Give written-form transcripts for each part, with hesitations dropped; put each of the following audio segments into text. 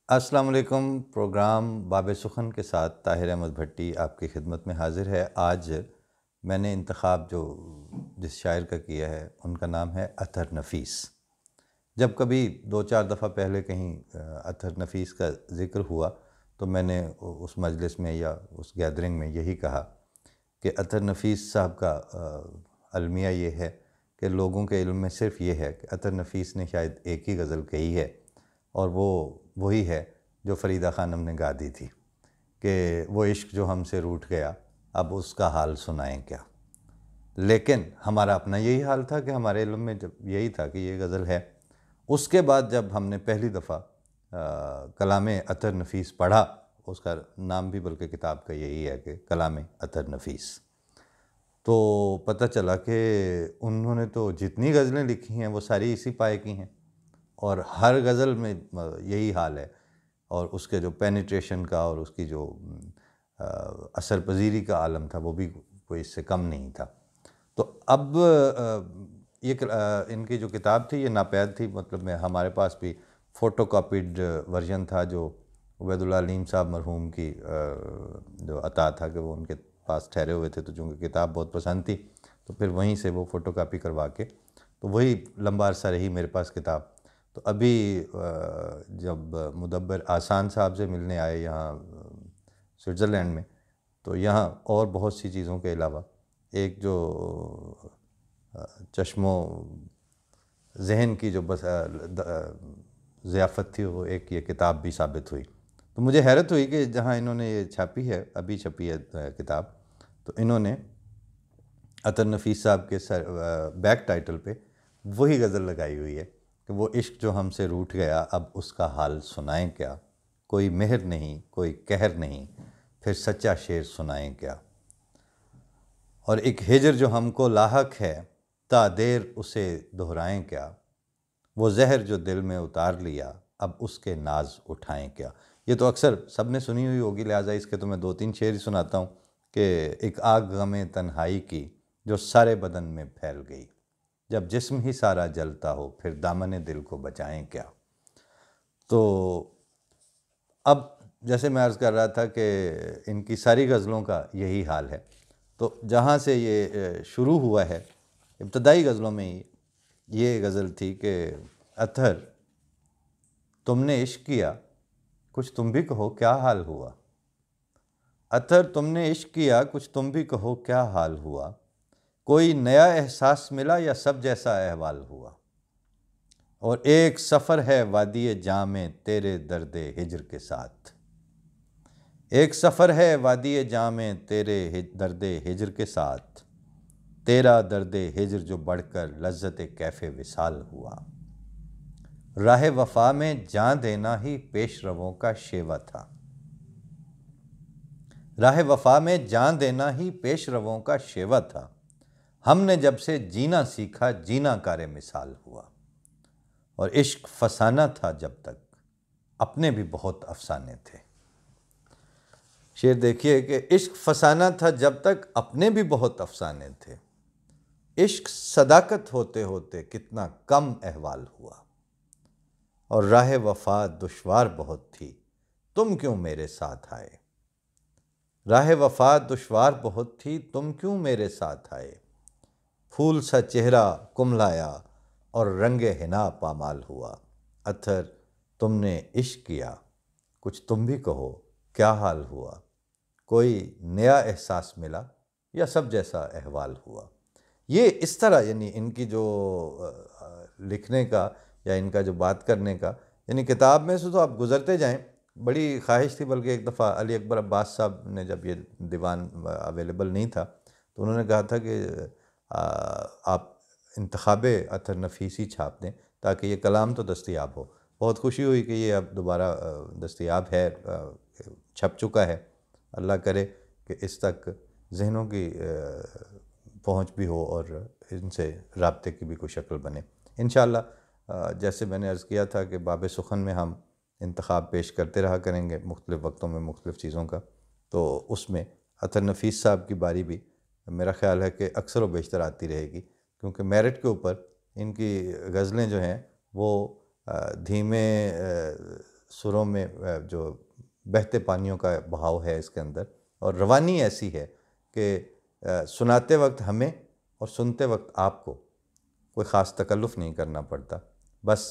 السلام علیکم۔ پروگرام باب سخن کے ساتھ طاہر احمد بھٹی آپ کی خدمت میں حاضر ہے۔ آج میں نے انتخاب جس شاعر کا کیا ہے ان کا نام ہے اطہر نفیس۔ جب کبھی 2-4 دفعہ پہلے کہیں اطہر نفیس کا ذکر ہوا تو میں نے اس مجلس میں یا اس گیدرنگ میں یہی کہا کہ اطہر نفیس صاحب کا المیہ یہ ہے کہ لوگوں کے علم میں صرف یہ ہے کہ اطہر نفیس نے شاید ایک ہی غزل کہی ہے، اور وہی ہے جو فریدہ خانم نے گا دی تھی کہ وہ عشق جو ہم سے روٹھ گیا اب اس کا حال سنائیں کیا۔ لیکن ہمارا اپنا یہی حال تھا کہ ہمارے علم میں جب یہی تھا کہ یہ غزل ہے۔ اس کے بعد جب ہم نے پہلی دفعہ کلام اطہر نفیس پڑھا، اس کا نام بھی بلکہ کتاب کا یہی ہے کہ کلام اطہر نفیس، تو پتہ چلا کہ انہوں نے تو جتنی غزلیں لکھی ہیں وہ ساری اسی پائے کی ہیں، اور ہر غزل میں یہی حال ہے، اور اس کے جو پینیٹریشن کا اور اس کی جو اثر پذیری کا عالم تھا وہ بھی کوئی اس سے کم نہیں تھا۔ تو اب یہ ان کی جو کتاب تھی یہ ناپید تھی، مطلب میں ہمارے پاس بھی فوٹو کاپیڈ ورژن تھا جو عبید اللہ علیم صاحب مرحوم کی جو عطا تھا کہ وہ ان کے پاس ٹھہرے ہوئے تھے، تو چونکہ کتاب بہت پسند تھی تو پھر وہیں سے وہ فوٹو کاپی کروا کے تو وہی لمبا عرصہ رہی میرے پاس کتاب۔ تو ابھی جب مدبر آسان صاحب سے ملنے آئے یہاں سوئٹزرلینڈ میں، تو یہاں اور بہت سی چیزوں کے علاوہ ایک جو چشم و ذہن کی جو بس ضیافت تھی وہ ایک یہ کتاب بھی ثابت ہوئی۔ تو مجھے حیرت ہوئی کہ جہاں انہوں نے یہ چھاپی ہے، ابھی چھپی ہے کتاب، تو انہوں نے اطہر نفیس صاحب کے بیک ٹائٹل پہ وہی غزل لگائی ہوئی ہے کہ وہ عشق جو ہم سے روٹھ گیا اب اس کا حال سنائیں کیا، کوئی مہر نہیں کوئی قہر نہیں پھر سچا شعر سنائیں کیا، اور ایک ہجر جو ہم کو لاحق ہے تا دیر اسے دہرائیں کیا، وہ زہر جو دل میں اتار لیا اب اس کے ناز اٹھائیں کیا۔ یہ تو اکثر سب نے سنی ہوئی ہوگی، لہٰذا اس کے تو میں 2-3 شعر ہی سناتا ہوں کہ ایک آگ غم تنہائی کی جو سارے بدن میں پھیل گئی، جب جسم ہی سارا جلتا ہو پھر دامن دل کو بچائیں کیا۔ تو اب جیسے میں عرض کر رہا تھا کہ ان کی ساری غزلوں کا یہی حال ہے، تو جہاں سے یہ شروع ہوا ہے ابتدائی غزلوں میں ہی یہ غزل تھی کہ اطہر تم نے عشق کیا کچھ تم بھی کہو کیا حال ہوا، اطہر تم نے عشق کیا کچھ تم بھی کہو کیا حال ہوا، کوئی نیا احساس ملا یا سب جیسا احوال ہوا، اور ایک سفر ہے وادی جاں میں تیرے درد ہجر کے ساتھ، ایک سفر ہے وادی جاں میں تیرے درد ہجر کے ساتھ، تیرا درد ہجر جو بڑھ کر لذت کیف وصال ہوا، راہ وفا میں جاں دینا ہی پیش رووں کا شیوا تھا، راہ وفا میں جان دینا ہی پیش رووں کا شیوا تھا، ہم نے جب سے جینا سیکھا جینا کار مثال ہوا، اور عشق فسانہ تھا جب تک اپنے بھی بہت افسانے تھے۔ شعر دیکھیے کہ عشق فسانہ تھا جب تک اپنے بھی بہت افسانے تھے، عشق صداقت ہوتے ہوتے کتنا کم احوال ہوا، اور راہ وفا دشوار بہت تھی تم کیوں میرے ساتھ آئے، راہ وفا دشوار بہت تھی تم کیوں میرے ساتھ آئے، پھول سا چہرہ کملایا اور رنگ حنا پامال ہوا، اطہر تم نے عشق کیا کچھ تم بھی کہو کیا حال ہوا، کوئی نیا احساس ملا یا سب جیسا احوال ہوا۔ یہ اس طرح یعنی ان کی جو لکھنے کا یا ان کا جو بات کرنے کا، یعنی کتاب میں سے تو آپ گزرتے جائیں، بڑی خواہش تھی، بلکہ ایک دفعہ علی اکبر عباس صاحب نے جب یہ دیوان اویلیبل نہیں تھا تو انہوں نے کہا تھا کہ آپ انتخاب اطہر نفیس ہی چھاپ دیں تاکہ یہ کلام تو دستیاب ہو۔ بہت خوشی ہوئی کہ یہ اب دوبارہ دستیاب ہے، چھپ چکا ہے۔ اللہ کرے کہ اس تک ذہنوں کی پہنچ بھی ہو اور ان سے رابطے کی بھی کوئی شکل بنے انشاءاللہ۔ جیسے میں نے عرض کیا تھا کہ باب سخن میں ہم انتخاب پیش کرتے رہا کریں گے مختلف وقتوں میں مختلف چیزوں کا، تو اس میں اطہر نفیس صاحب کی باری بھی میرا خیال ہے کہ اکثر و بیشتر آتی رہے گی، کیونکہ میرٹ کے اوپر ان کی غزلیں جو ہیں وہ دھیمے سروں میں جو بہتے پانیوں کا بہاؤ ہے اس کے اندر، اور روانی ایسی ہے کہ سناتے وقت ہمیں اور سنتے وقت آپ کو کوئی خاص تکلف نہیں کرنا پڑتا، بس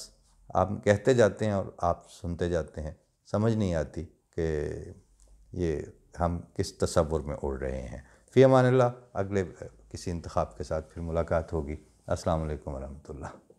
آپ کہتے جاتے ہیں اور آپ سنتے جاتے ہیں، سمجھ نہیں آتی کہ یہ ہم کس تصور میں اڑ رہے ہیں۔ فی امان اللہ، اگلے کسی انتخاب کے ساتھ پھر ملاقات ہوگی۔ السلام علیکم ورحمۃ اللہ۔